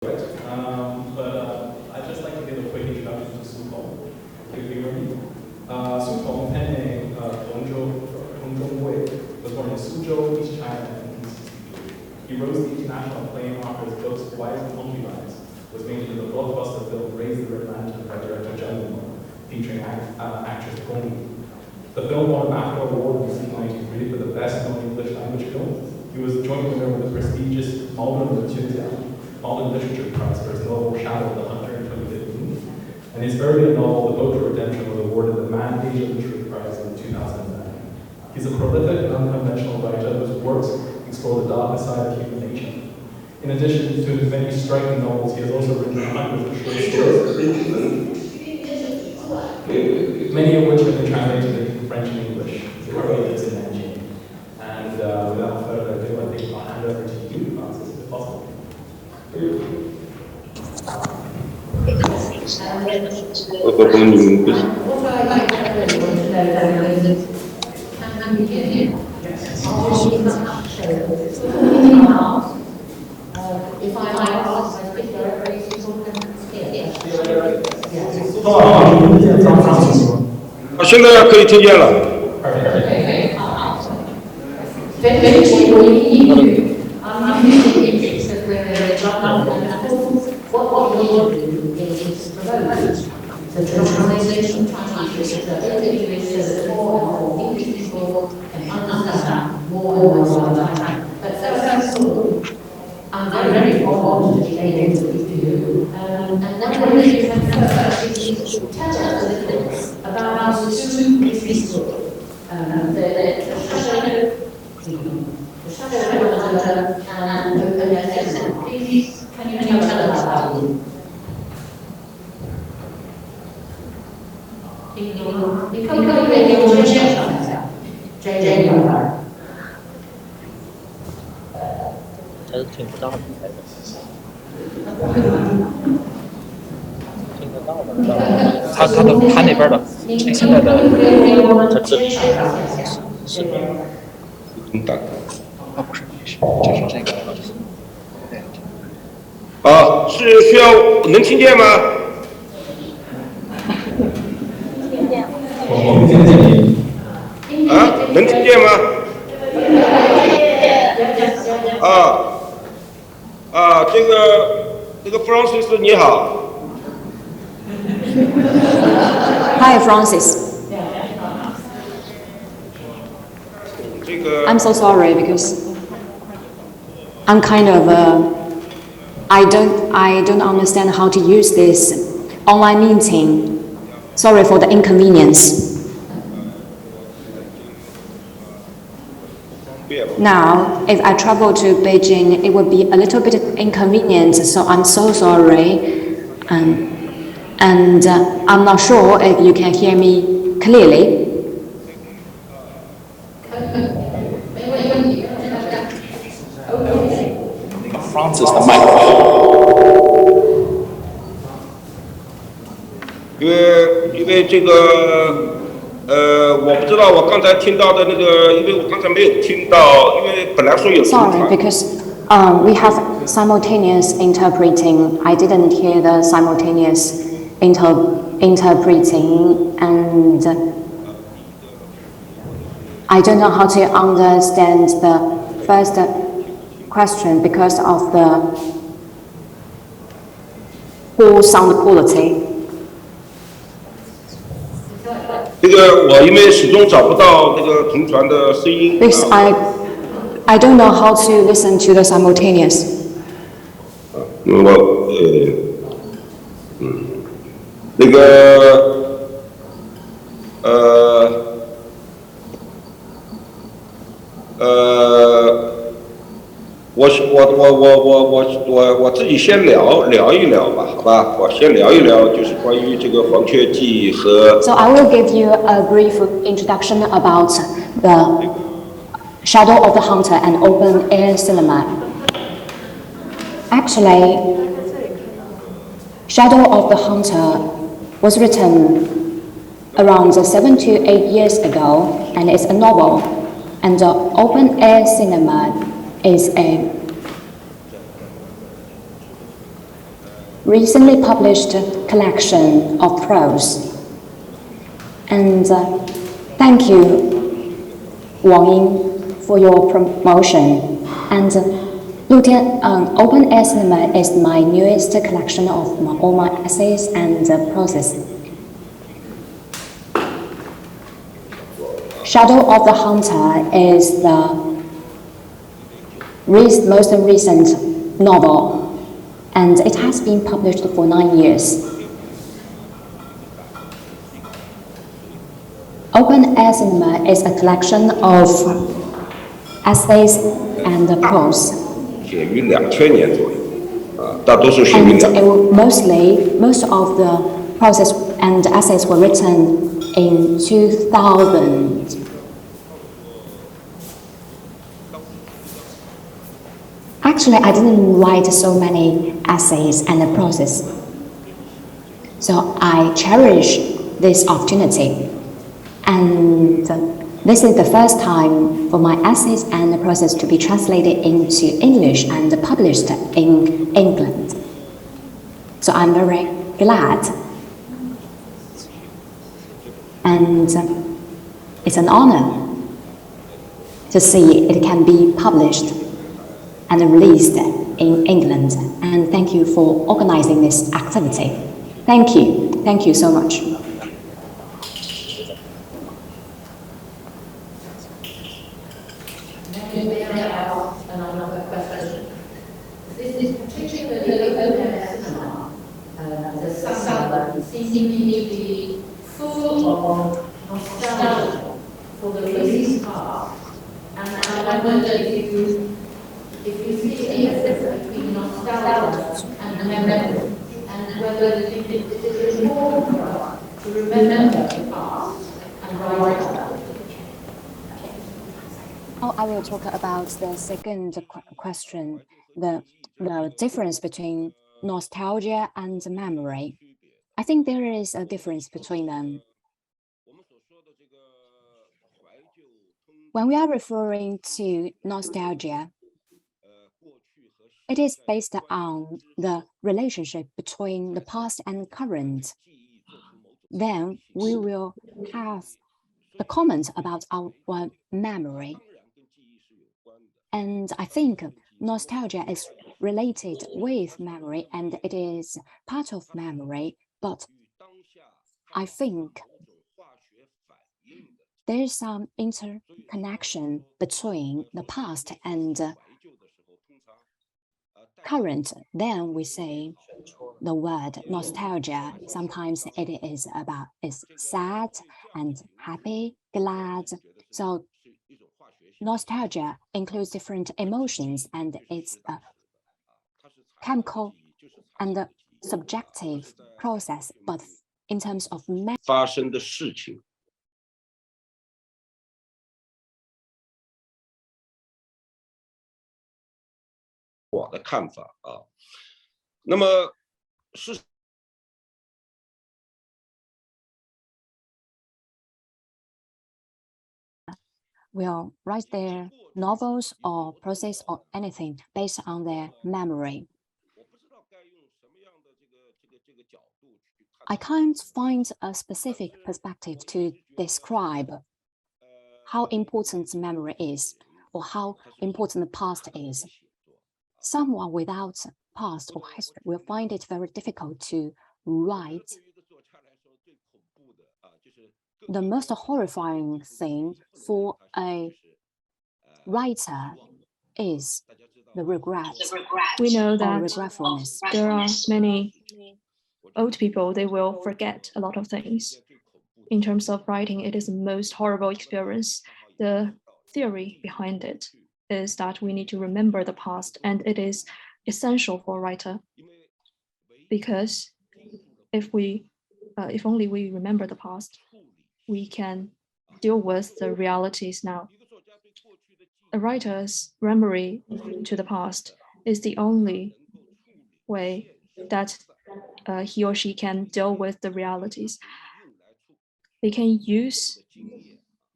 I'd just like to give a quick introduction to Su Tong. Can you hear me? Su Tong, pen name Hong Zhongwei, was born in Suzhou, East China in 1963. He rose to international acclaim after his books Wives and Concubines was made into the blockbuster film Raise the Red Lantern by director Zhang Yimou, featuring actress Gong Li. The film won an BAFTA award in 1993 for the best non-English language film. He was joint winner with the prestigious Modern Literature Prize for his novel Shadow of the Hunter in 2015. And his earlier novel, The Boat to Redemption, was awarded the Man Asia Literature Prize in 2009. He's a prolific and unconventional writer whose works explore the darker side of human nature. In addition to his many striking novels, he has also written hundreds of short stories, many of which have been translated into French and English. He currently lives in Nanjing. And without further ado, I think I'll hand over to you, Francis, if possible.现在可以听见了。What we need to do is promote the translation practice that English so that more and more English people can understand more and more about that. But first of all, I'm very honored to be able to speak to you. And now we can first tell us a little bit about the two English books. The Shadow of the Hunter and the Please. Can you tell us about it? You come here and you'll share something. Jane, you're right. 他是听不到的，听得到的，他那边的，现在的他这是大哥。啊不是，就是这个。啊，是需要能听见吗？我们听见你。啊，能听见吗？这个 Francis 你好。Hi, Francis. 这个 I'm so sorry because I'm kind of I don't understand how to use this online meeting. Sorry for the inconvenience. Now, if I travel to Beijing, it would be a little bit inconvenient, so I'm so sorry. And I'm not sure if you can hear me clearly. Francis 的麦克风。因为这个我不知道我刚才听到的那个，因为我刚才没有听到，因为本来说有。Sorry, because we have simultaneous interpreting. I didn't hear the simultaneous interpreting, and I don't know how to understand the first question because of the poor sound quality. 这个我因为始终找不到那个同传的声音。Because I don't know how to listen to the simultaneous. 那个我自己先聊一聊吧，好吧？我先聊一聊，就是关于这个黄雀记和。So I will give you a brief introduction about the Shadow of the Hunter and open air cinema. Actually, Shadow of the Hunter was written around 7 to 8 years ago, and it's a novel. And the open air cinema is a recently published collection of prose. And thank you, Wang Ying, for your promotion. And Open Estimate is my newest collection of all my essays and prose. Shadow of the Hunter is the most recent novel, and it has been published for 9 years. Open Estimate is a collection of essays and prose. 写于2000年左右，大多数是于 most of the prose and essays were written in 2000. Actually, I didn't write so many essays and prose, so I cherish this opportunity. And this is the first time for my essays and prose to be translated into English and published in England. So I'm very glad. And it's an honor to see it can be published and released in England. And thank you for organizing this activity. Thank you. Thank you so much. May I ask another question? This is particularly open cinema. The summer seems to be full of nostalgia for the recent past. And I wonder if you see any difference between nostalgia and memory, and whether it is important for us to remember the past and write about it. Oh, I will talk about the second question, the difference between nostalgia and memory. I think there is a difference between them. When we are referring to nostalgia, it is based on the relationship between the past and current. Then we will have the comment about our memory. And I think nostalgia is related with memory and it is part of memory, but I think there is some interconnection between the past and current. Then we say the word nostalgia. Sometimes it is sad and happy, glad. So nostalgia includes different emotions and it's a chemical and subjective process, but in terms of 发生的事情。我的看法啊，那么是。will write their novels or prose or anything based on their memory. I can't find a specific perspective to describe how important memory is or how important the past is. Someone without past or history will find it very difficult to write. The most horrifying thing for a writer is the regret. We know that regretfulness. There are many old people, they will forget a lot of things. In terms of writing, it is the most horrible experience. The theory behind it is that we need to remember the past, and it is essential for a writer. Because if only we remember the past, we can deal with the realities now. A writer's memory to the past is the only way that he or she can deal with the realities. They can use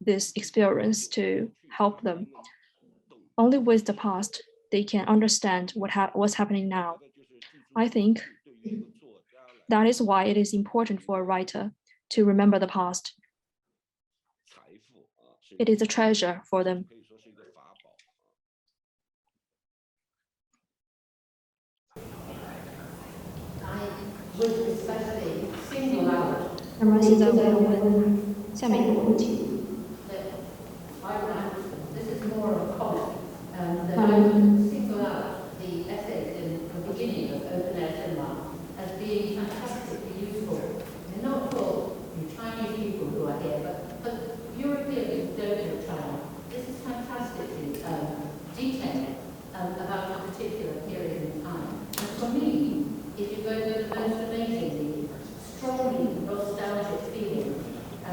this experience to help them. Only with the past, they can understand what's happening now. I think That is why it is important for a writer to remember the past. It is a treasure for them. would especially single out 那么现在我要问下面一个问题。 this is more of a comment, that I would single out the essays in the beginning of Open Air Cinema as being fantastically useful, and not for you Chinese people who are here, but Europeans who don't know China. This is fantastically detailed about a particular period in time. And for me, it evokes the most amazingly, strongly nostalgic feeling. I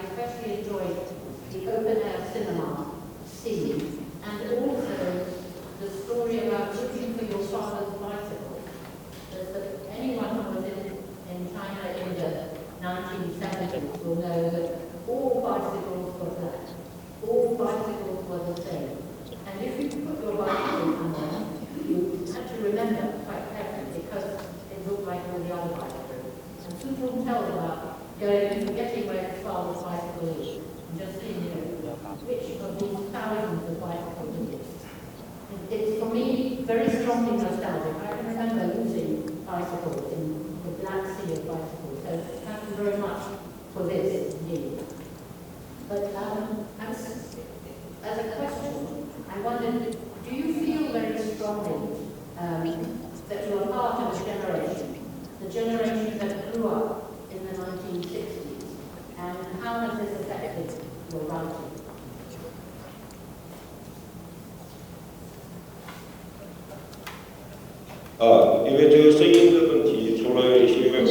especially enjoyed the open air cinema scene, and also the story about looking for your father's bicycle. Anyone who was in China in the 1970s will know that all bicycles were black. All bicycles were the same. And if you put your bicycle somewhere, you had to remember quite carefully because it looked like all the other bicycles. And Su Tong tells about getting where his father's bicycle is, and just seeing, which of these thousands of bicycles it is. It's, for me, very strongly nostalgic. I can remember losing bicycles in the Black Sea of bicycles, so thank you very much for this, indeed. But as a question, I wondered, do you feel very strongly that you are part of a generation, the generation that grew up in the 1960s, and how has this affected your writing? 因为这个声音的问题，除了一些问题。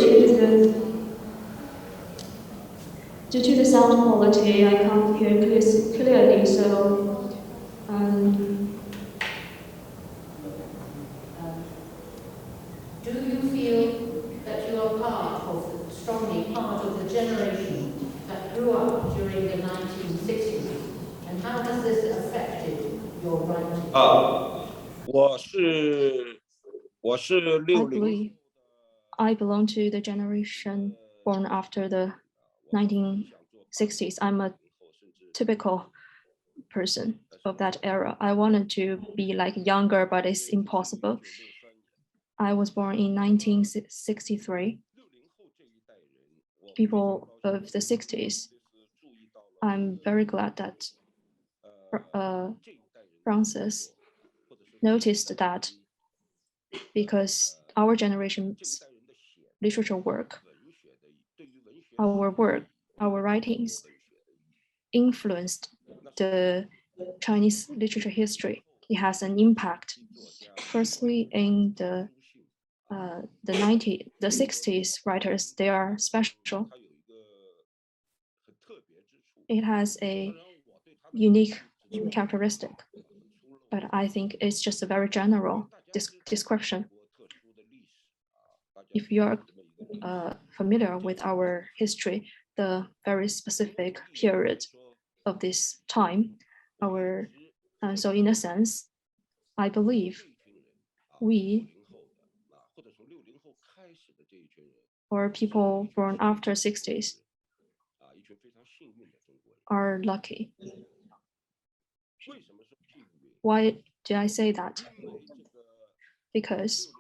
Due to the sound quality, I can't hear clearly, so do you feel that you are strongly part of the generation that grew up during the 1960s, and how has this affected your writing? I belong to the generation born after the 1960s. I'm a typical person of that era. I wanted to be like younger, but it's impossible. I was born in 1963. People of the 60s, I'm very glad that Francis noticed that, because our generation's literature work, our writings influenced the Chinese literature history. It has an impact. Firstly, in the 60s writers, they are special. It has a unique characteristic, but I think it's just a very general description. If you're familiar with our history, the very specific period of this time, so in a sense, I believe we, or people born after 60s, are lucky. Why did I say that? Because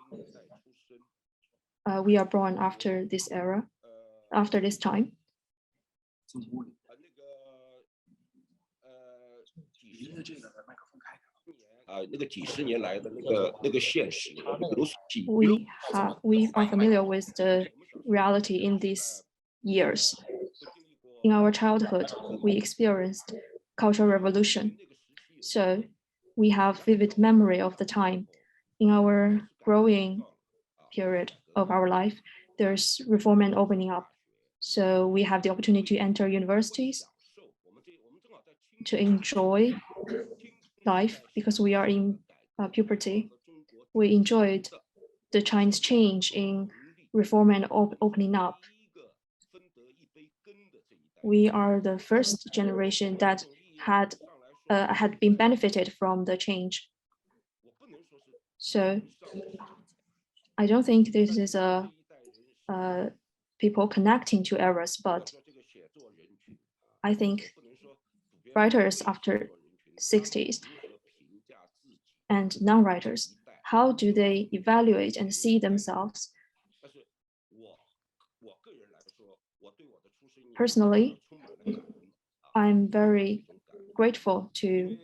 we are born after this era, after this time. We are familiar with the reality in these years. In our childhood, we experienced Cultural Revolution. So we have vivid memory of the time. In our growing period of our life, there's reform and opening up. So we have the opportunity to enter universities, to enjoy life, because we are in puberty. We enjoyed the Chinese change in reform and opening up. We are the first generation that had been benefited from the change. So I don't think this is a people connecting to errors, but I think writers after 60s and non-writers, how do they evaluate and see themselves? Personally, I'm very grateful to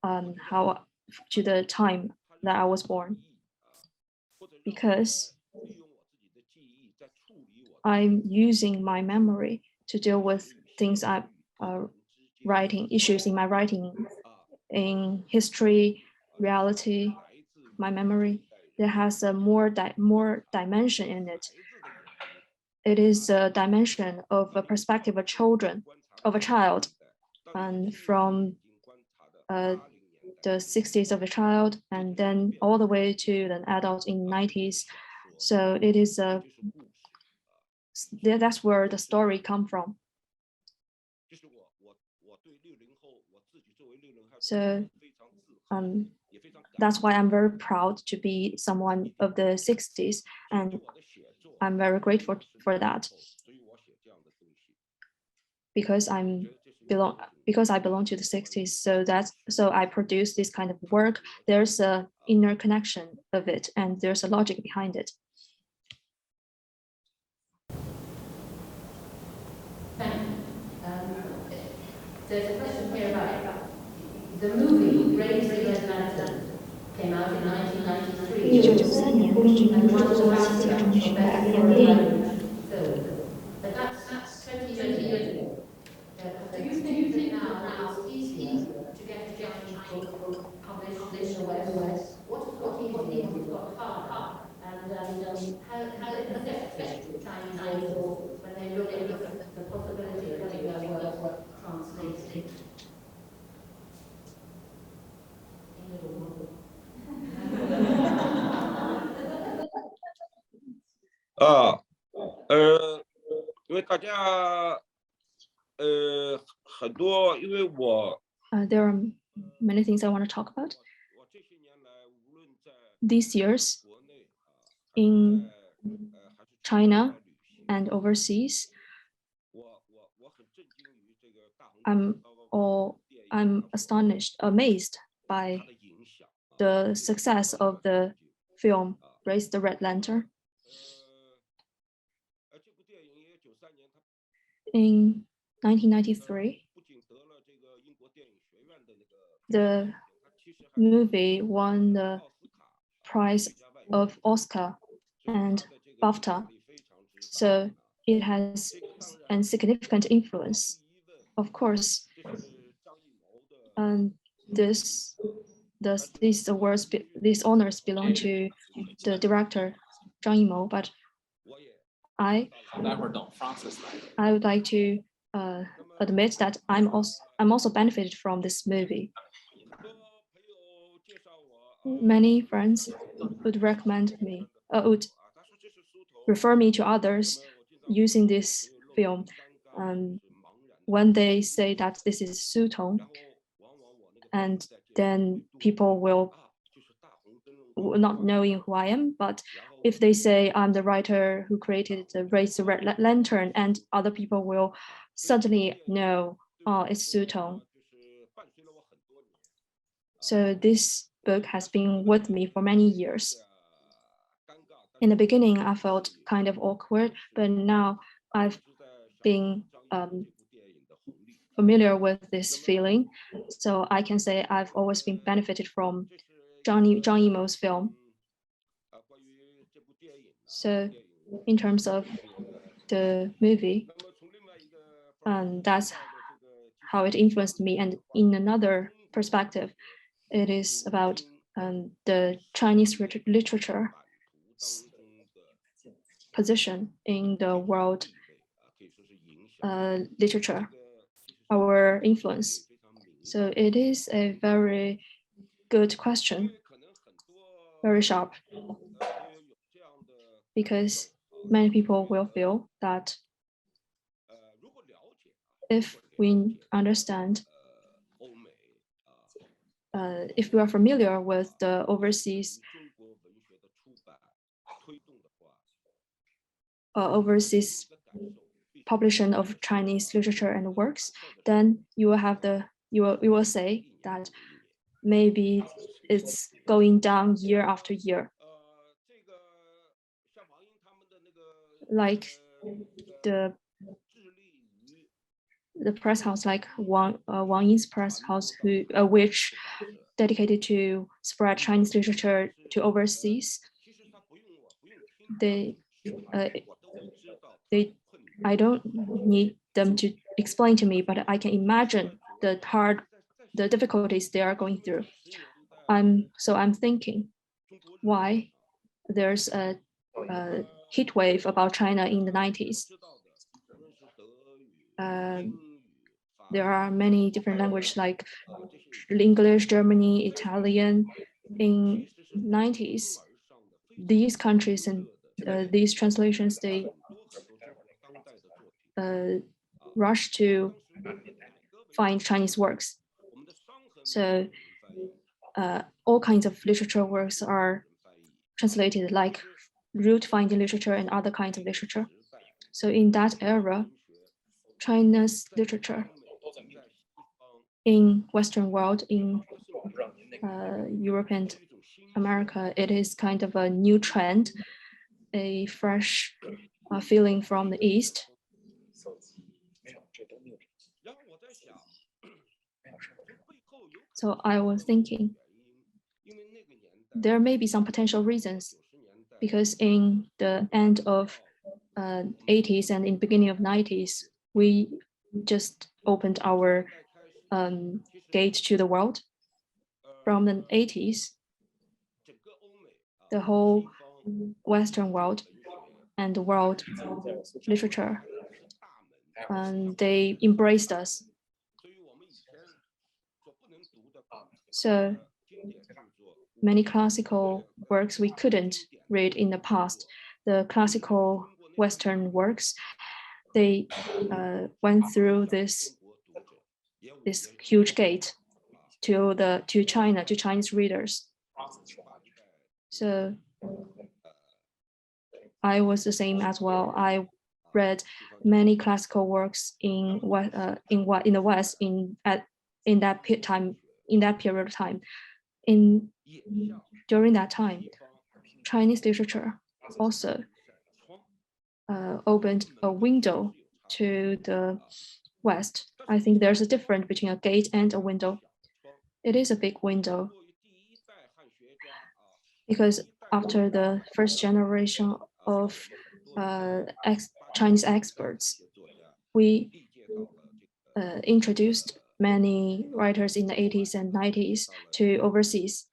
the time that I was born, because I'm using my memory to deal with things I'm writing, issues in my writing, in history, reality, my memory. There has a more dimension in it. It is a dimension of a perspective of a child, and from the 60s of a child, and then all the way to an adult in 90s. So it is that's where the story come from. So that's why I'm very proud to be someone of the 60s, and I'm very grateful for that, because I belong to the 60s. So I produce this kind of work. There's a inner connection of it, and there's a logic behind it. There's a question here about the movie Raise the Red Lantern came out in 1993. 1993年，根据民主作为细节中学改编电影。 But that's 20 years ago. Do you think now it's easier to get a Chinese book published in the West? What's easier? What's got harder? And how it affects Chinese authors when they look at the possibility of getting their work translated? 因为大家很多，因为我 there are many things I want to talk about. These years in China and overseas, I'm astonished, amazed by the success of the film Raise the Red Lantern. In 1993, the movie won the prize of Oscar and BAFTA, so it has a significant influence. Of course, these awards, these honors belong to the director Zhang Yimou, but I would like to admit that I'm also benefited from this movie. Many friends would recommend me, would refer me to others using this film. When they say that this is Su Tong, and then people will not knowing who I am, but if they say I'm the writer who created the Raise the Red Lantern, and other people will suddenly know, oh, it's Su Tong. So this book has been with me for many years. In the beginning, I felt kind of awkward, but now I've been familiar with this feeling. So I can say I've always been benefited from Zhang Yimou's film. So in terms of the movie, that's how it influenced me. And in another perspective, it is about the Chinese literature position in the world literature, our influence. So it is a very good question, very sharp, because many people will feel that if we understand, if we are familiar with the overseas overseas publication of Chinese literature and works, then you will say that maybe it's going down year after year. Like the press house, like Wang Ying's press house, which dedicated to spread Chinese literature to overseas. I don't need them to explain to me, but I can imagine the difficulties they are going through. So I'm thinking why there's a heat wave about China in the 90s. There are many different languages like English, Germany, Italian. In 90s, these countries and these translations, they rush to find Chinese works. So all kinds of literature works are translated, like root finding literature and other kinds of literature. So in that era, China's literature in Western world, in Europe and America, it is kind of a new trend, a fresh feeling from the East. So I was thinking there may be some potential reasons, because in the end of 80s and in beginning of 90s, we just opened our gate to the world. From the 80s, the whole Western world and the world literature, they embraced us. So many classical works we couldn't read in the past. The classical Western works, they went through this huge gate to China, to Chinese readers. So I was the same as well. I read many classical works in the West in that period of time. During that time, Chinese literature also opened a window to the West. I think there's a difference between a gate and a window. It is a big window because after the first generation of Chinese experts, we introduced many writers in the 80s and 90s to overseas,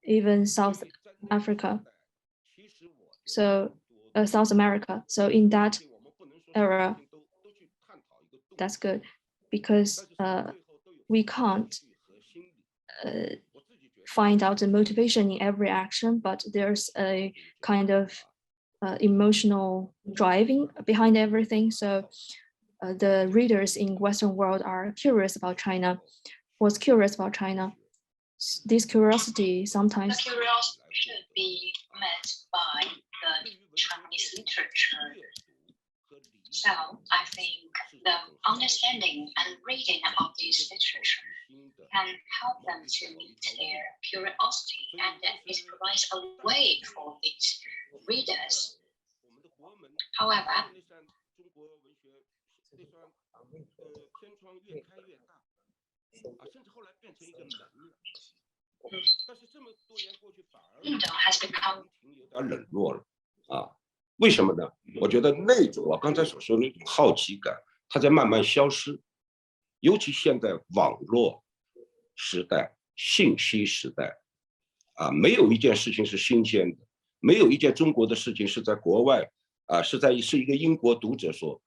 even South Africa. So South America. So in that era, that's good, because we can't find out the motivation in every action, but there's a kind of emotional driving behind everything. So the readers in Western world are curious about China, was curious about China. This curiosity sometimes should be met by the Chinese literature. So I think the understanding and reading of this literature can help them to meet their curiosity, and it provides a way for these readers. However, window has become 冷落了啊。为什么呢？我觉得那种我刚才所说的那种好奇感，它在慢慢消失。尤其现在网络时代、信息时代，没有一件事情是新鲜的，没有一件中国的事情是在国外是一个英国读者所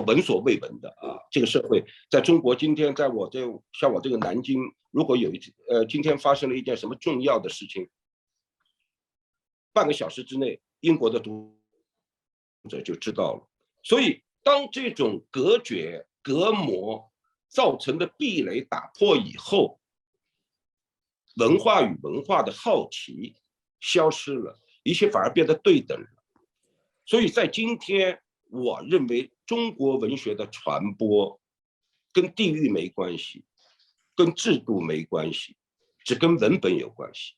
闻所未闻的啊。这个社会在中国今天，像我这个南京，如果今天发生了一件什么重要的事情，半个小时之内，英国的读者就知道了。所以，当这种隔绝、隔膜造成的壁垒打破以后，文化与文化的好奇消失了，一切反而变得对等了。所以在今天，我认为中国文学的传播跟地域没关系，跟制度没关系，只跟文本有关系。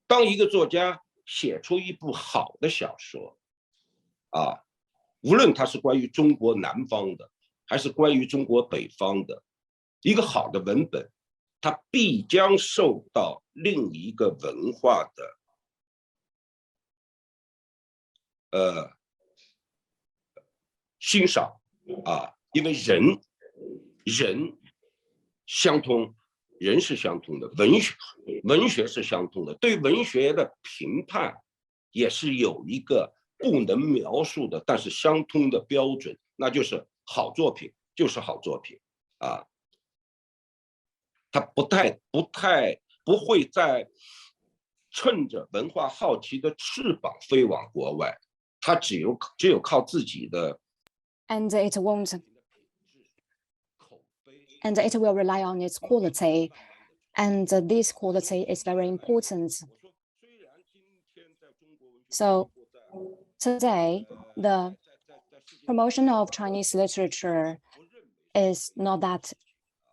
当一个作家写出一部好的小说，无论它是关于中国南方的，还是关于中国北方的，一个好的文本，它必将受到另一个文化的欣赏因为人相通，人是相通的，文学是相通的，对文学的评判也是有一个不能描述的但是相通的标准，那就是好作品就是好作品它不会再趁着文化好奇的翅膀飞往国外，它只有靠自己的 and it will rely on its quality, and this quality is very important. So today, the promotion of Chinese literature is not that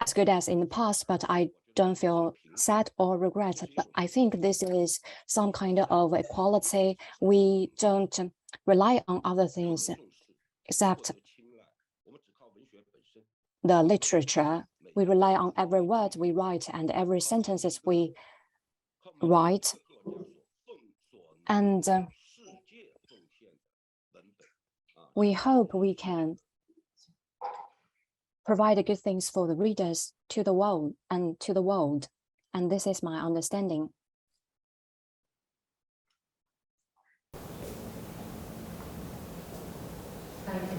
as good as in the past, but I don't feel sad or regret. But I think this is some kind of equality. We don't rely on other things except the literature. We rely on every word we write and every sentences we write. And we hope we can provide good things for the readers to the world. And this is my understanding. Thank you.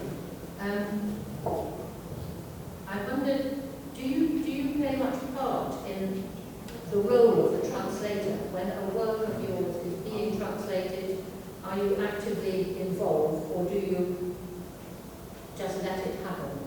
I wondered, do you play much part in the role of the translator when a work of yours is being translated? Are you actively involved, or do you just let it happen?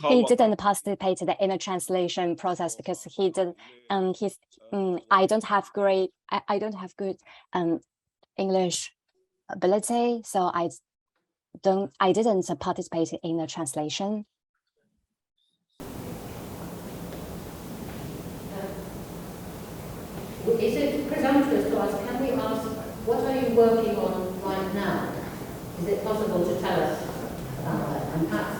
He didn't participate in the translation process because he didn't. I don't have good English ability, so I didn't participate in the translation. Is it presumptuous to ask, can we ask, what are you working on right now? Is it possible to tell us about that? And perhaps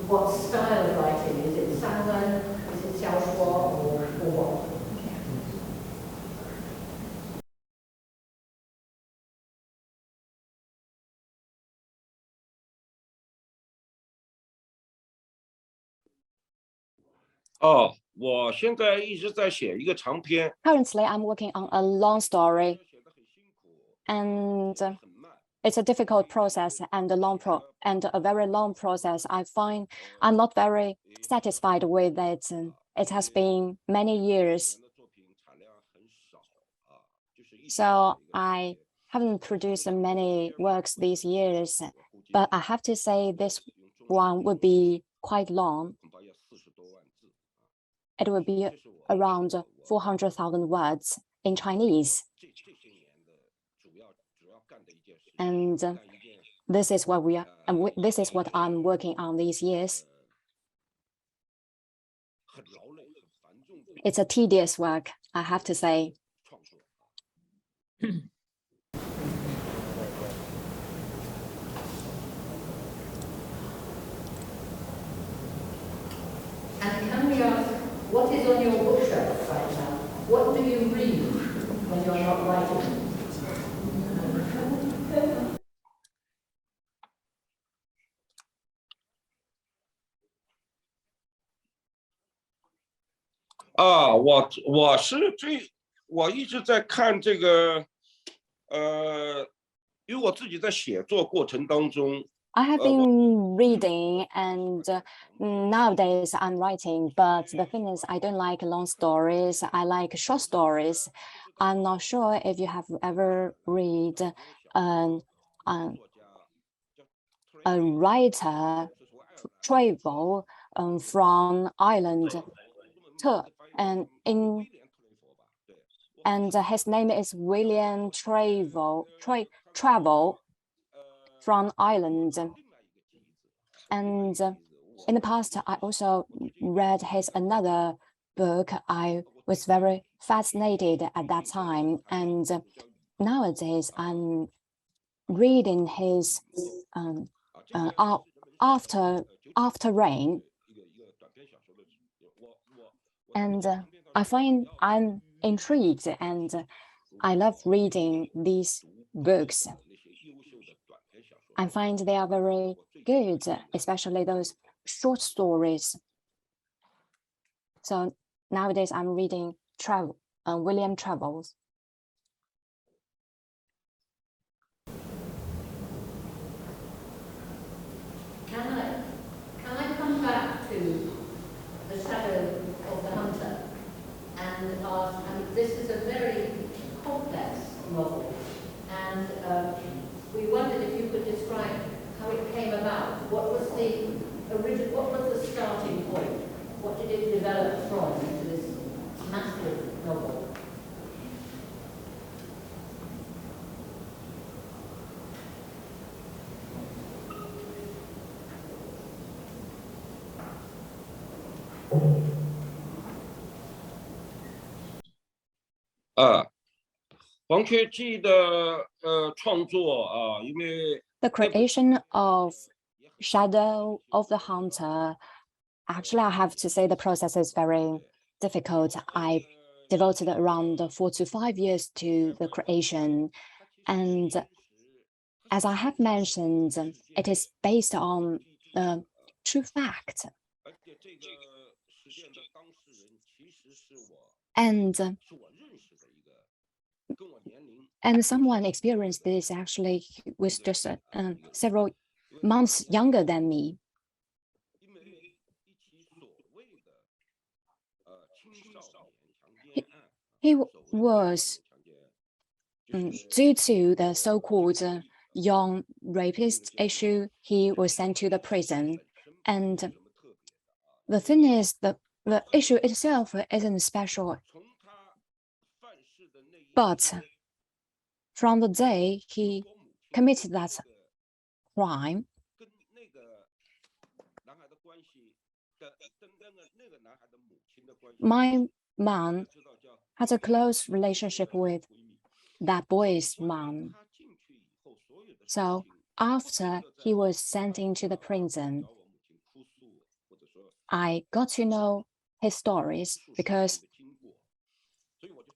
what style of writing? Is it sanwen, is it xiaoshuo, or what? Currently, I'm working on a long story, and it's a difficult process and a very long process. I find I'm not very satisfied with it. It has been many years, so I haven't produced many works these years. But I have to say this one would be quite long. It will be around 400,000 words in Chinese. And this is what this is what I'm working on these years. It's a tedious work, I have to say. And can we ask, what is on your bookshelf right now? What do you read when you're not writing? I have been reading, and nowadays I'm writing, but the thing is, I don't like long stories. I like short stories. I'm not sure if you have ever read a writer travel from island to and his name is William Travel from Ireland. And in the past, I also read his another book. I was very fascinated at that time. And nowadays, I'm reading his After Rain. And I find I'm intrigued, and I love reading these books. I find they are very good, especially those short stories. So nowadays I'm reading William Travels. Can I come back to the shadow of the hunter and ask, and this is a very complex novel, and we wondered if you could describe how it came about. What was the starting point? What did it develop from into this massive novel? The creation of Shadow of the Hunter, actually, I have to say the process is very difficult. I devoted around 4 to 5 years to the creation. And as I have mentioned, it is based on a true fact. And someone experienced this actually was just several months younger than me. He was, due to the so-called young rapist issue, he was sent to the prison. And the thing is, the issue itself isn't special. But from the day he committed that crime, my mom had a close relationship with that boy's mom. So after he was sent into the prison, I got to know his stories because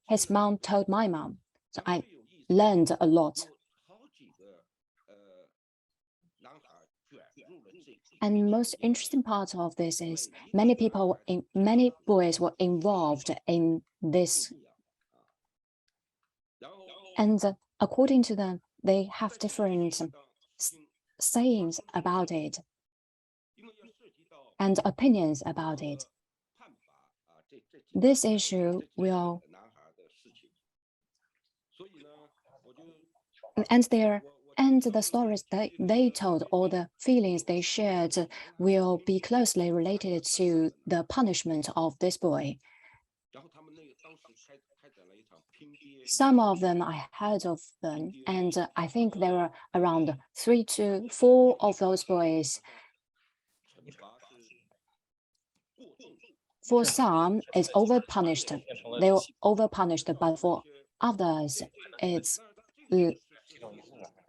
his mom told my mom. So I learned a lot. And most interesting part of this is many boys were involved in this. And according to them, they have different sayings about it and opinions about it. This issue will and the stories they told or the feelings they shared will be closely related to the punishment of this boy. Some of them I heard of them, and I think there were around 3 to 4 of those boys. For some, it's overpunished. They were overpunished, but for others, it's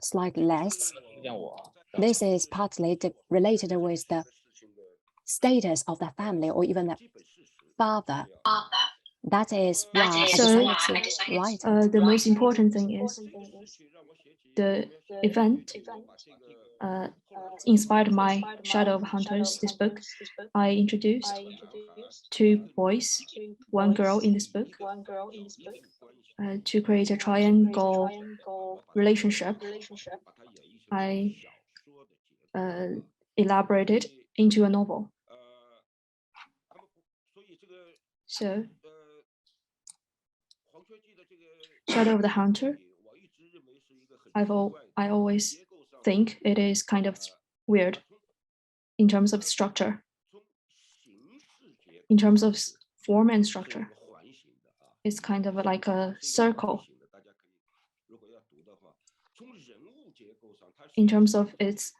slightly less. This is partly related with the status of the family or even the father. That is why I decided to write it. The most important thing is the event inspired my Shadow of Hunters, this book. I introduced 2 boys, 1 girl in this book, to create a triangle relationship. I elaborated into a novel. So, Shadow of the Hunter, I always think it is kind of weird in terms of structure. In terms of form and structure, it's kind of like a circle. In terms of its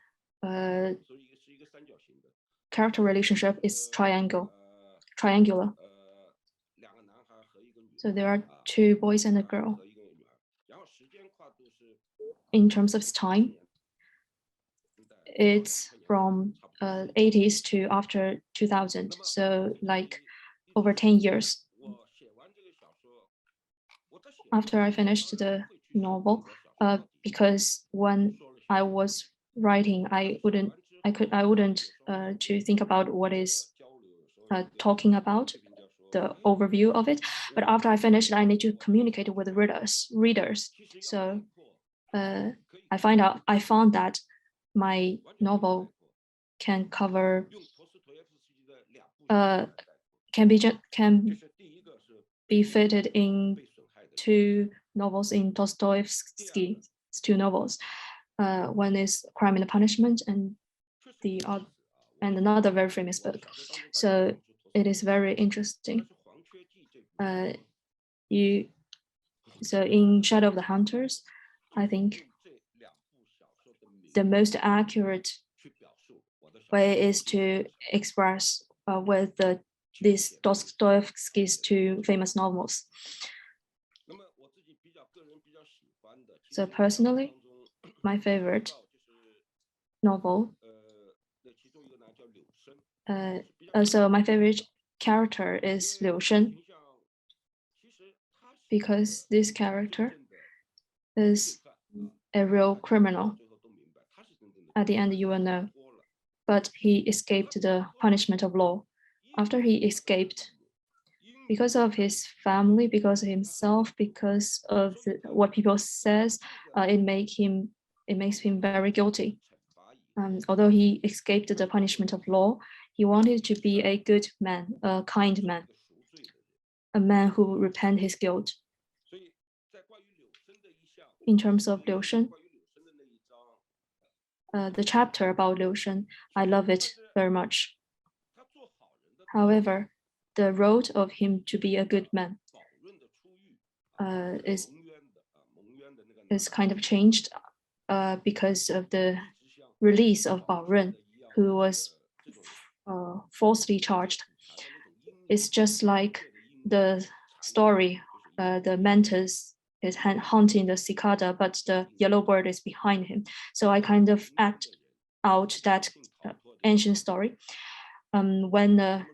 character relationship, it's triangular. So there are two boys and a girl. In terms of time, it's from 80s to after 2000, so like over 10 years. After I finished the novel, because when I was writing, I wouldn't to think about what is talking about, the overview of it. But after I finished, I need to communicate with readers. So I found that my novel can cover can be fitted in two novels in Dostoevsky's two novels. One is Crime and Punishment, and another very famous book. So it is very interesting. So in Shadow of the Hunters, I think the most accurate way is to express with these Dostoevsky's two famous novels. So personally, my favorite novel, so my favorite character is Liu Shen, because this character is a real criminal. At the end, you will know, but he escaped the punishment of law. After he escaped, because of his family, because of himself, because of what people says, it makes him very guilty. Although he escaped the punishment of law, he wanted to be a good man, a kind man, a man who repent his guilt. In terms of Liu Shen, the chapter about Liu Shen, I love it very much. However, the road of him to be a good man is kind of changed because of the release of Bao Ren, who was falsely charged. It's just like the story, the mantis is hunting the cicada, but the yellow bird is behind him. So I kind of act out that ancient story. When the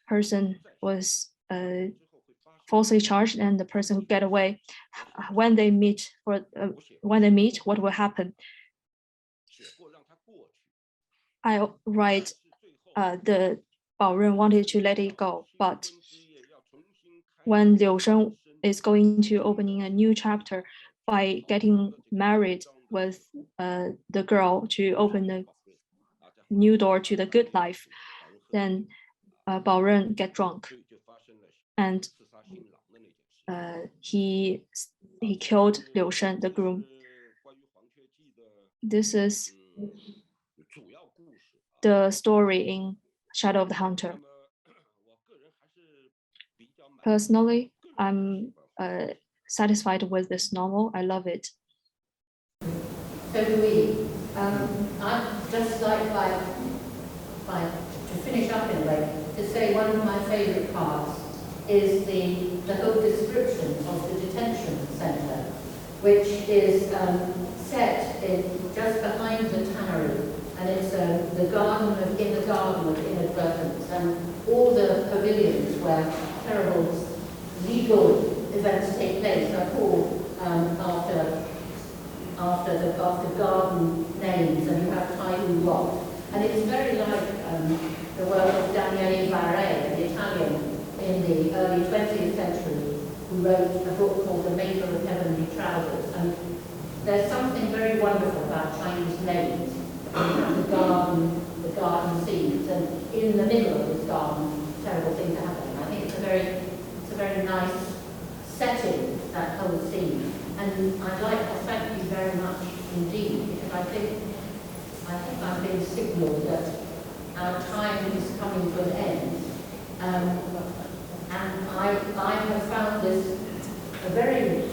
person was falsely charged and the person who get away, when they meet, what will happen? I write the Bao Ren wanted to let it go, but when Liu Shen is going to opening a new chapter by getting married with the girl to open the new door to the good life, then Bao Ren get drunk and he killed Liu Shen, the groom. This is the story in Shadow of the Hunter. Personally, I'm satisfied with this novel. I love it. So do we. I'd just like to finish up in a way, to say one of my favourite parts is the whole description of the detention centre, which is set just behind the tannery, and it's in the garden of inadvertence, and all the pavilions where terrible legal events take place are called after the garden names, and you have Taihu Rock. And it's very like the work of Daniele Varè, an Italian in the early 20th century, who wrote a book called The Maker of Heavenly Trousers. And there's something very wonderful about Chinese names, the garden scenes, and in the middle of this garden, terrible things are happening. I think it's a very nice setting, that whole scene. And I thank you very much indeed, because I think I've been signalled that our time is coming to an end. And I have found this a very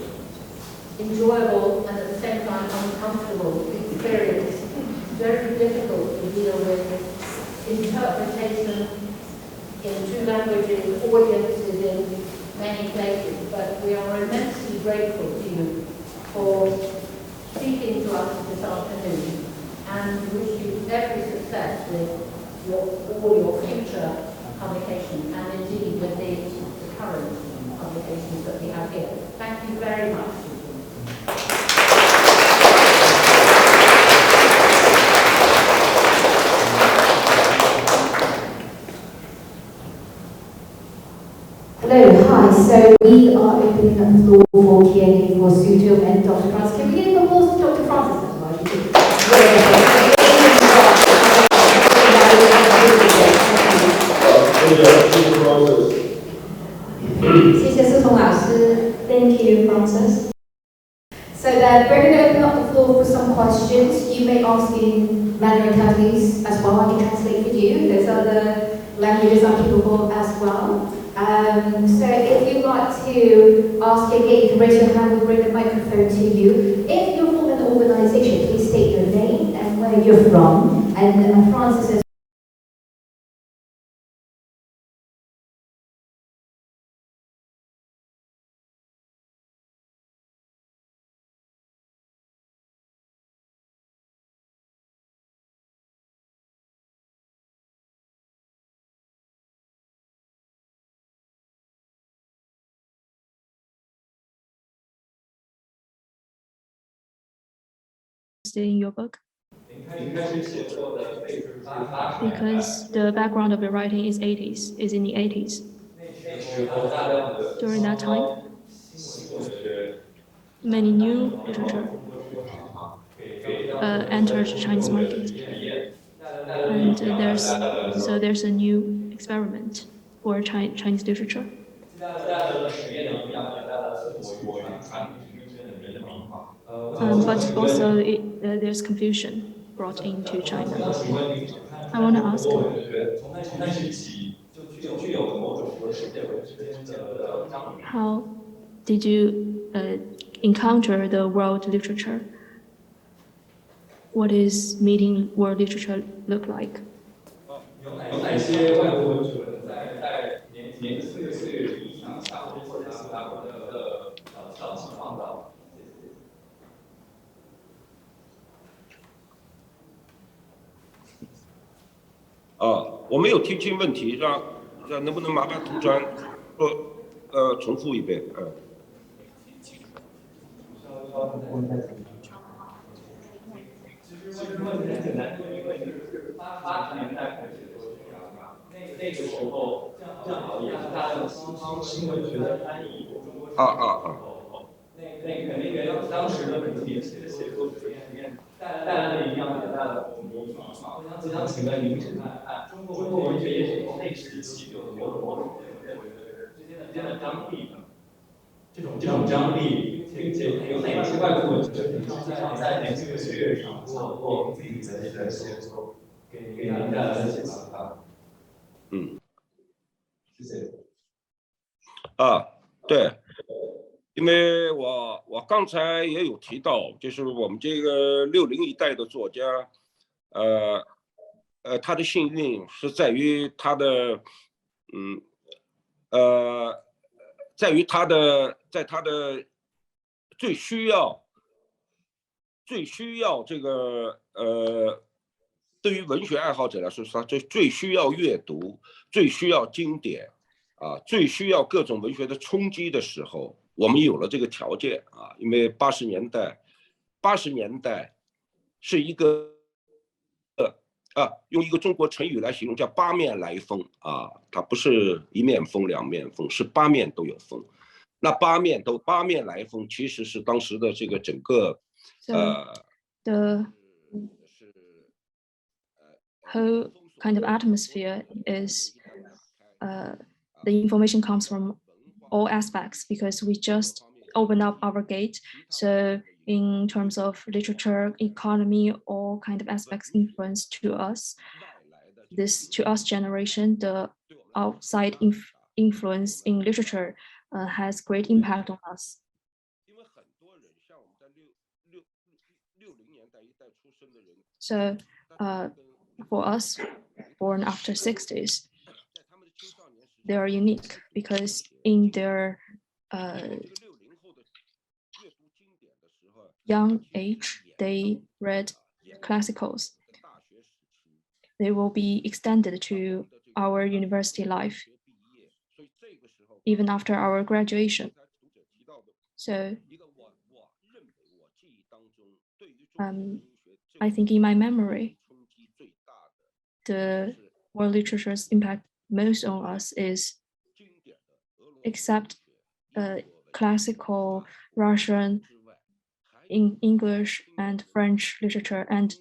enjoyable and at the same time uncomfortable experience. It's very difficult to deal with interpretation in 2 languages, audiences in many places, but we are immensely grateful to you for speaking to us this afternoon, and wish you every success with all your future publications, and indeed with the current publications that we have here. Thank you very much. Hello, hi. So we are opening up the floor for Q&A for Su Tong and Dr. Francis. Can we get the applause to Dr. Francis as well? Thank you, Francis. So then we're going to open up the floor for some questions. You may ask in Mandarin Cantonese as well. I can translate for you. There's other languages I'm capable as well. So if you'd like to ask again, you can raise your hand, we'll bring the microphone to you. If you're from an organisation, please state your name and where you're from. And Francis says, in your book? Because the background of your writing is in the 80s. During that time, many new literature entered Chinese market, and there's a new experiment for Chinese literature. But also there's confusion brought into China. I want to ask, how did you encounter the world literature? What is meeting world literature look like?我没有听清问题，能不能麻烦涂川重复一遍？其实问题很简单，因为是80年代开始做这个嘛，那个时候正好也是大量的新文学的翻译中国那个当时的文体写作实验带来了一样很大的冲击嘛。我想请问您是看中国文学也许从那时期就有了某种之间的张力，这种张力，并且有哪些外国文学在年轻的岁月上做过自己的这个写作，给您带来的启发？谢谢。对。因为我刚才也有提到，就是我们这个60一代的作家，他的幸运是在于他的，在他的最需要这个对于文学爱好者来说，他最需要阅读，最需要经典，最需要各种文学的冲击的时候。我们有了这个条件因为80年代是一个用一个中国成语来形容叫八面来风它不是一面风两面风，是八面都有风。那八面来风，其实是当时的这个整个 whole kind of atmosphere is the information comes from all aspects because we just open up our gate. So in terms of literature, economy, all kind of aspects influence to us. This to us generation, the outside influence in literature has great impact on us. So for us, born after 60s, they are unique because in their young age, they read classicals. They will be extended to our university life, even after our graduation. So I think in my memory, the world literature's impact most on us is, except classical Russian, English and French literature, and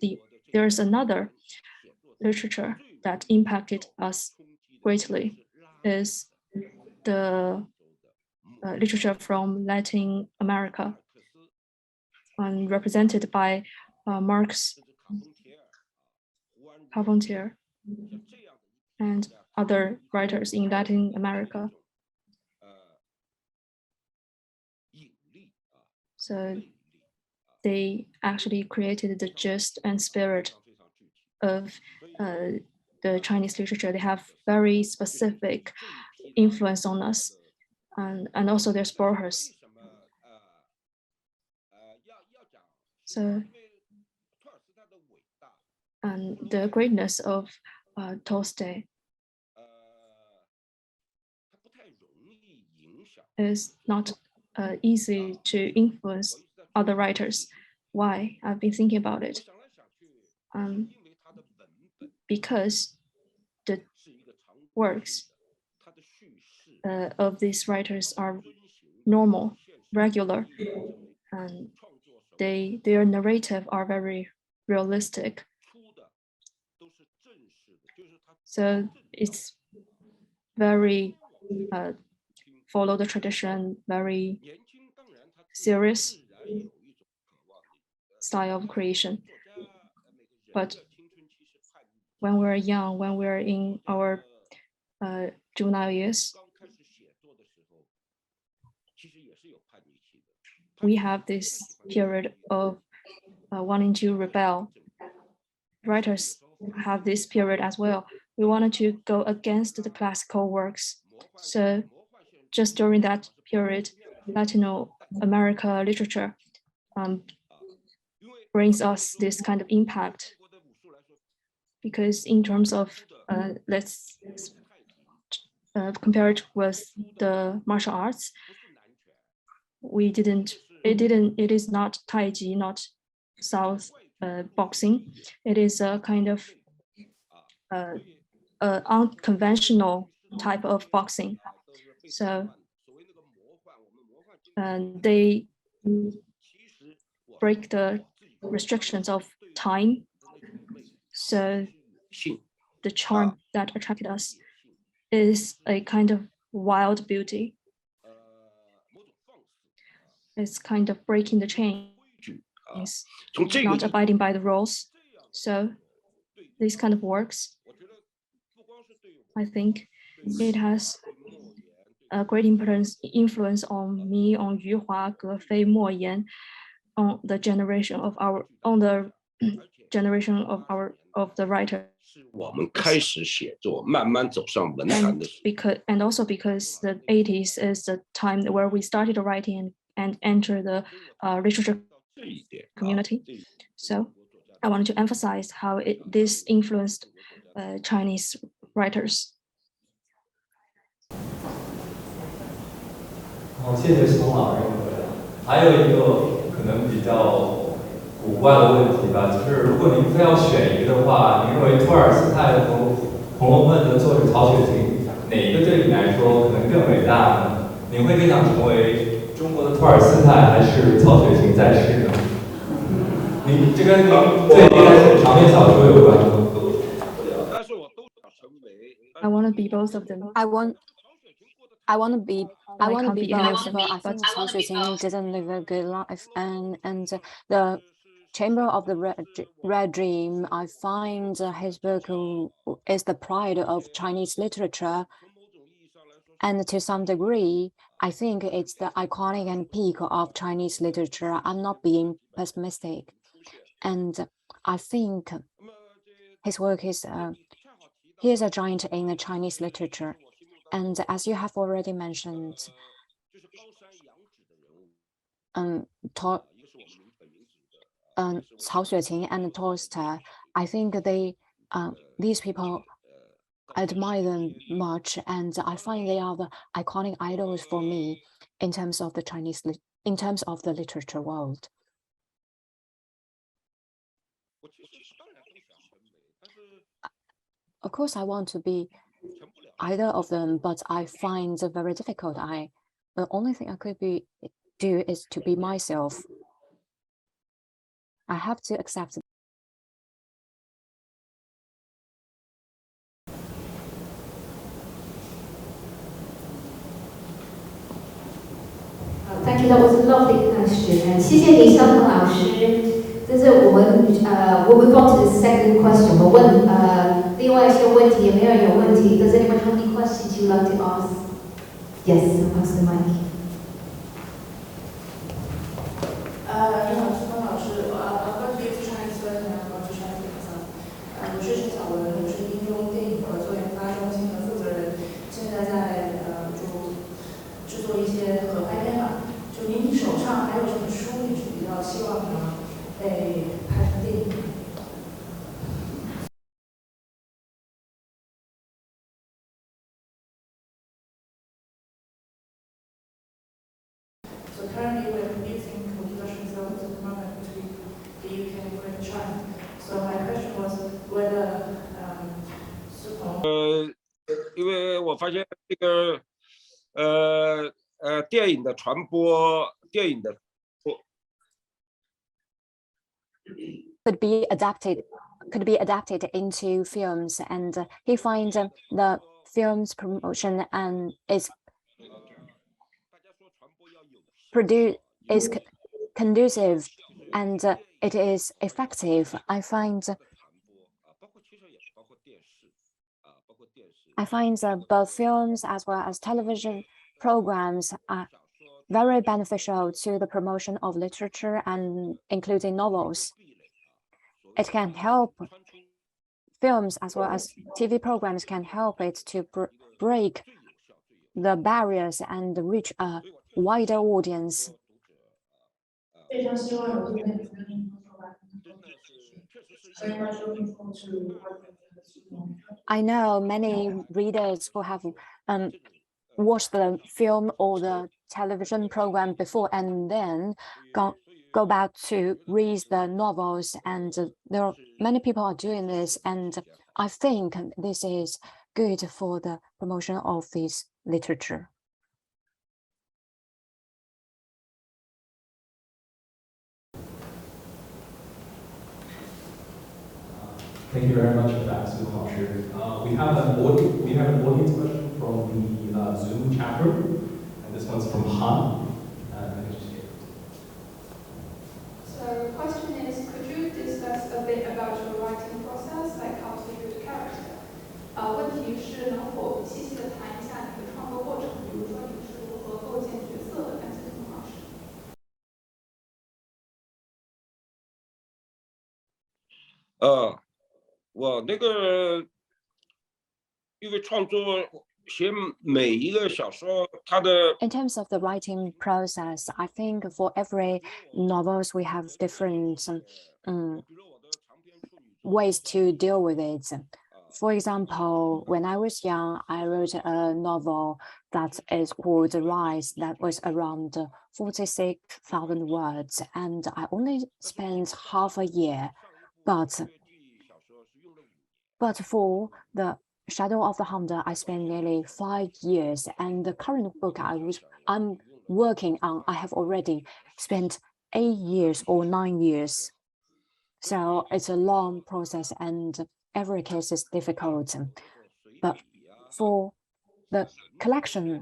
there's another literature that impacted us greatly is the literature from Latin America, represented by Marx, Carpentier, and other writers in Latin America. So they actually created the gist and spirit of the Chinese literature. They have very specific influence on us, and also their spoilers. So, and the greatness of Tolstoy is not easy to influence other writers. Why? I've been thinking about it. Because the works of these writers are normal, regular, and their narrative are very realistic. So it's very follow the tradition, very serious style of creation. But when we're young, when we're in our juvenile years, we have this period of wanting to rebel. Writers have this period as well. We wanted to go against the classical works. So just during that period, Latin America literature brings us this kind of impact. Because in terms of, let's compare it with the martial arts, it is not Taiji, not South boxing. It is a kind of unconventional type of boxing. So they break the restrictions of time. So the charm that attracted us is a kind of wild beauty. It's kind of breaking the chain, not abiding by the rules. So these kind of works, I think it has a great influence on me, on Yu Hua, Ge Fei, Mo Yan, on the generation of the writer. And also because the 80s is the time where we started writing and enter the literature community. So I wanted to emphasize how this influenced Chinese writers. 谢谢宋老师回答。还有一个可能比较古怪的问题吧，就是如果您非要选一个的话，您认为托尔斯泰和《红楼梦》的作者曹雪芹哪一个对你来说可能更伟大呢？您会更想成为中国的托尔斯泰还是曹雪芹在世呢？这跟您最近在写长篇小说有关吗？ I want to be both of them. I want to be I both, can't be any of but them, I think Cao Xueqing didn't live a good life, and the Chamber of the Red Dream, I find his book is the pride of Chinese literature, and to some degree, I think it's the iconic and peak of Chinese literature. I'm not being pessimistic, and I think his work is he is a giant in the Chinese literature. And as you have already mentioned, Cao Xueqing and Tolstoy, I think these people admire them much, and I find they are the iconic idols for me in terms of the literature world. Of course, I want to be either of them, but I find it very difficult. The only thing I could do is to be myself. I have to accept. Thank you. That was a lovely question. 谢谢李湘腾老师。这是我们we'll move on to the second question. 我问另外一些问题，有没有人有问题？ Does anyone have any questions you'd like to ask? Yes, I'll pass the mic. 你好，苏东老师。关于四川一村，然后四川一村，我是陈小文，我是英中电影合作研发中心的负责人，现在在就制作一些合拍片吧。就您手上还有什么书你是比较希望能被拍成电影？ So currently we're producing co-production films at the moment between the UK and China. So my question was whether Su Tong 因为我发现这个电影的传播，电影的 could be adapted into films, and he finds the film's promotion and is conducive and it is effective. I find both films as well as television programs are very beneficial to the promotion of literature and including novels. It can help films as well as TV programs can help it to break the barriers and reach a wider audience. I know many readers who have watched the film or the television program before and then go back to read the novels, and there are many people are doing this, and I think this is good for the promotion of this literature. Thank you very much for that, Su Tong. We have an audience question from the Zoom chat room, and this one's from Han. So the question is, could you discuss a bit about your writing process, like how to build character? 问题是能否细细的谈一下你的创作过程，比如说你是如何构建角色的，感谢苏东老师。我那个因为创作写每一个小说，它的 In terms of the writing process, I think for every novels we have different ways to deal with it. For example, when I was young, I wrote a novel that is called Rise, that was around 46,000 words, and I only spent half a year. But for the Shadow of the Hunter, I spent nearly 5 years, and the current book I'm working on, I have already spent 8 years or 9 years. So it's a long process, and every case is difficult. But for the collection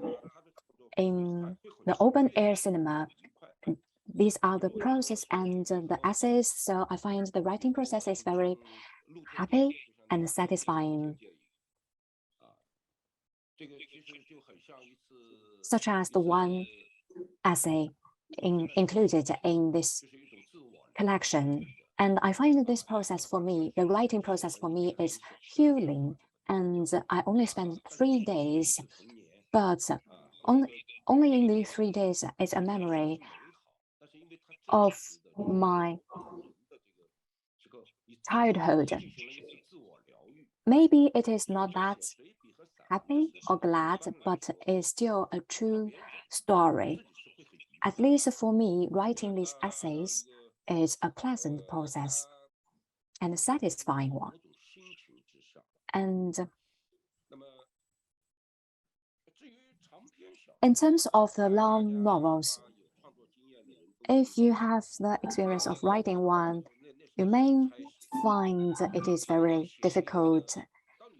in the open air cinema, these are the process and the essays. So I find the writing process is very happy and satisfying. Such as the one essay included in this collection. And I find this process for me, the writing process for me is healing. And I only spent 3 days, but only in these 3 days is a memory of my childhood. Maybe it is not that happy or glad, but it's still a true story. At least for me, writing these essays is a pleasant process and a satisfying one. And in terms of the long novels, if you have the experience of writing one, you may find it is very difficult.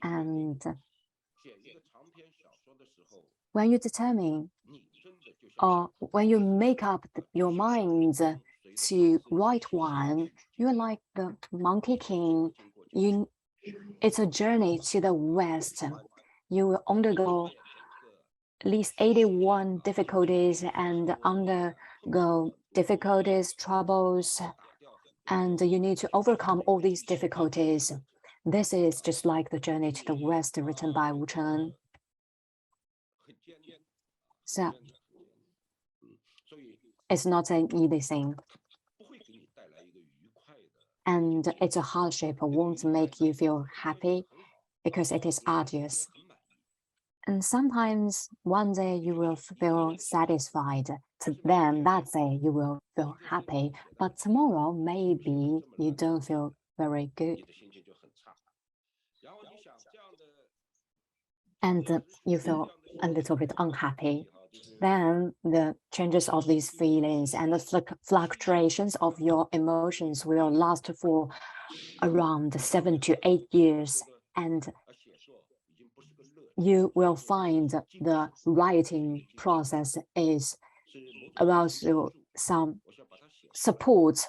And when you determine or when you make up your mind to write one, you're like the Monkey King. It's a journey to the West. You will undergo at least 81 difficulties and undergo difficulties, troubles, and you need to overcome all these difficulties. This is just like the journey to the West written by Wu Cheng. So it's not an easy thing. And it's a hardship, won't make you feel happy because it is arduous. And sometimes one day you will feel satisfied. Then that day you will feel happy. But tomorrow, maybe you don't feel very good. And you feel a little bit unhappy. Then the changes of these feelings and the fluctuations of your emotions will last for around 7 to 8 years. And you will find the writing process is about some support.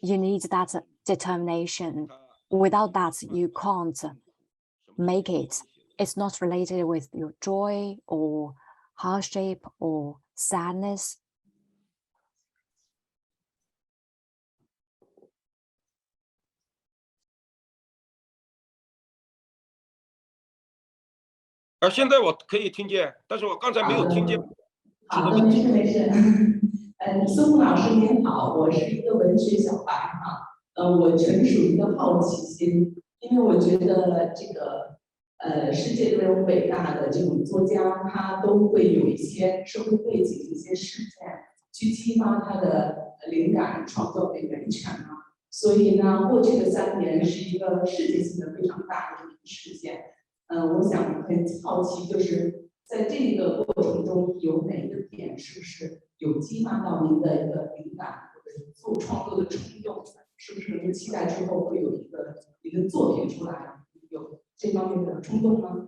You need that determination. Without that, you can't make it. It's not related with your joy or hardship or sadness.现在我可以听见，但是我刚才没有听见。好的，没事没事。苏木老师您好，我是一个文学小白哈。我纯属一个好奇心，因为我觉得这个世界这种伟大的这种作家，他都会有一些社会背景、一些事件去激发他的灵感创作的源泉啊。所以呢，过去的3年是一个世界性的非常大的一个事件。我想很好奇，就是在这个过程中有哪个点是不是有激发到您的一个灵感或者做创作的冲动？是不是能够期待之后会有一个作品出来？有这方面的冲动吗？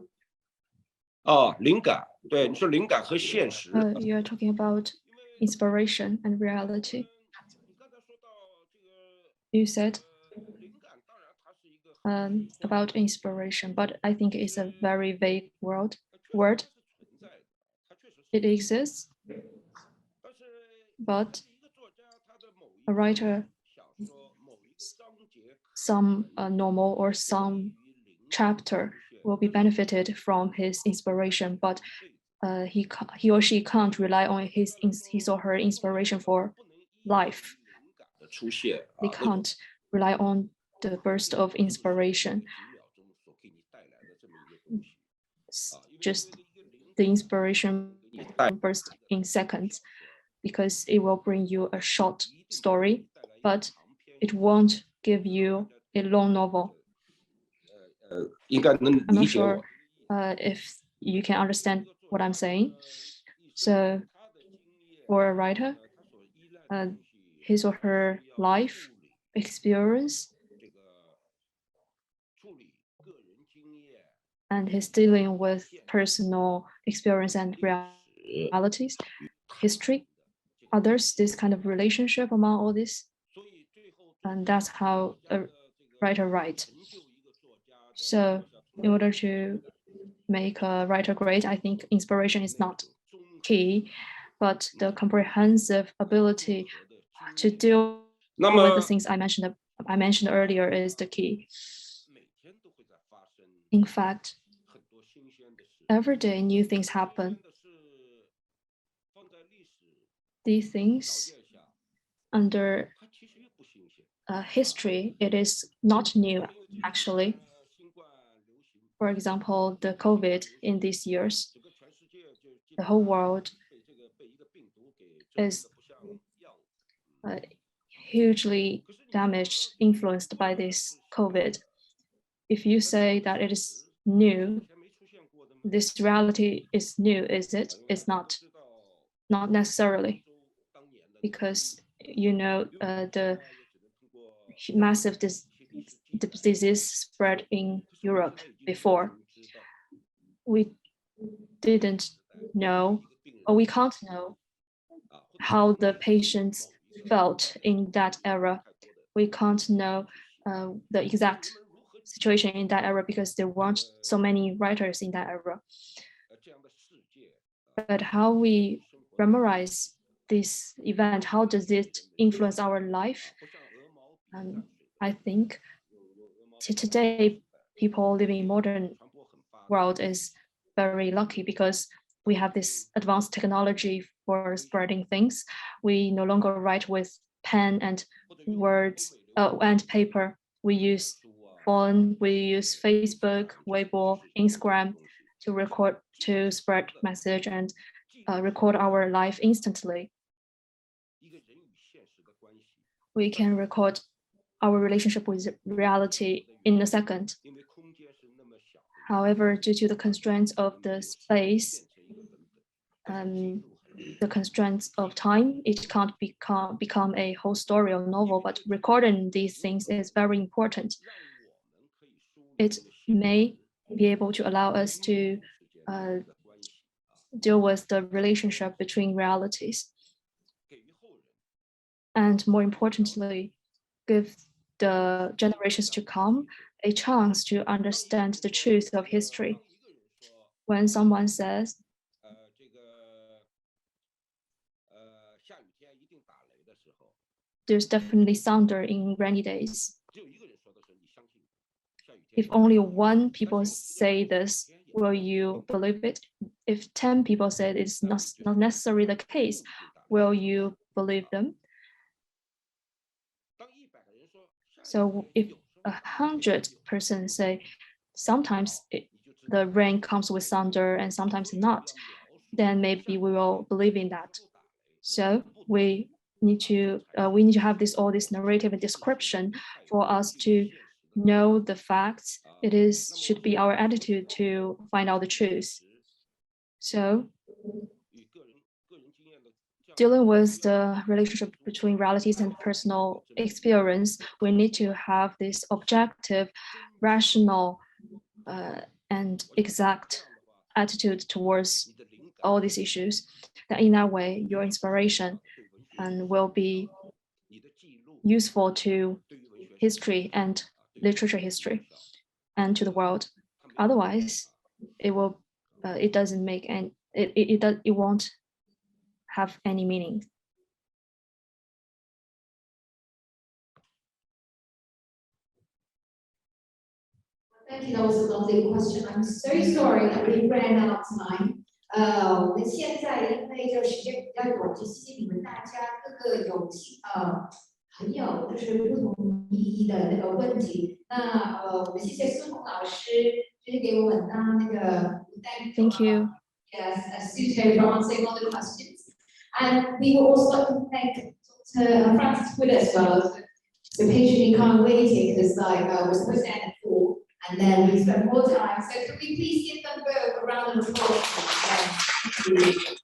灵感，对，你说灵感和现实。You are talking about inspiration and reality. You said about inspiration, but I think it's a very vague word. It exists, but a writer, some normal or some chapter will be benefited from his inspiration, but he or she can't rely on his or her inspiration for life. They can't rely on the burst of inspiration. Just the inspiration burst in seconds, because it will bring you a short story, but it won't give you a long novel. I'm not sure if you can understand what I'm saying. So for a writer, his or her life experience and he's dealing with personal experience and realities, history. Are there's this kind of relationship among all this? And that's how a writer writes. So in order to make a writer great, I think inspiration is not key, but the comprehensive ability to deal with the things I mentioned earlier is the key. In fact, every day new things happen. These things under history, it is not new actually. For example, the COVID in these years, the whole world is hugely damaged, influenced by this COVID. If you say that it is new, this reality is new, is it? It's not. Not necessarily, because you know the massive disease spread in Europe before. We didn't know, or we can't know how the patients felt in that era. We can't know the exact situation in that era because there weren't so many writers in that era. But how we memorize this event, how does it influence our life? I think today people living in modern world is very lucky because we have this advanced technology for spreading things. We no longer write with pen and words and paper. We use phone, we use Facebook, Weibo, Instagram to record, to spread message and record our life instantly. We can record our relationship with reality in a second. However, due to the constraints of the space, the constraints of time, it can't become a whole story or novel, but recording these things is very important. It may be able to allow us to deal with the relationship between realities. And more importantly, give the generations to come a chance to understand the truth of history. When someone says, there's definitely thunder in rainy days. If only one people say this, will you believe it? If 10 people say it's not necessarily the case, will you believe them? So if 100% say sometimes the rain comes with thunder and sometimes not, then maybe we will believe in that. So we need to have all this narrative and description for us to know the facts. It should be our attitude to find out the truth. So dealing with the relationship between realities and personal experience, we need to have this objective, rational, and exact attitude towards all these issues. That in that way, your inspiration will be useful to history and literature history and to the world. Otherwise, it won't have any meaning. Thank you. That was a lovely question. I'm so sorry that we ran out of time. 我们现在因为这个时间比较有，就谢谢你们大家各个有很有就是不同意义的那个问题。那我们谢谢苏童老师，就是给我们当那个 Thank you. Yes, Su Tong for answering all the questions. And we would also like to thank Dr. Francis Wood as well. So patiently can't wait here because we're supposed to end at 4. And then we spend more time. So can we please give them both a round of applause? Thank you.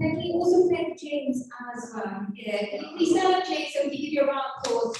Can we also thank James as well? Can you please stand up, James, so we can give you a round of applause?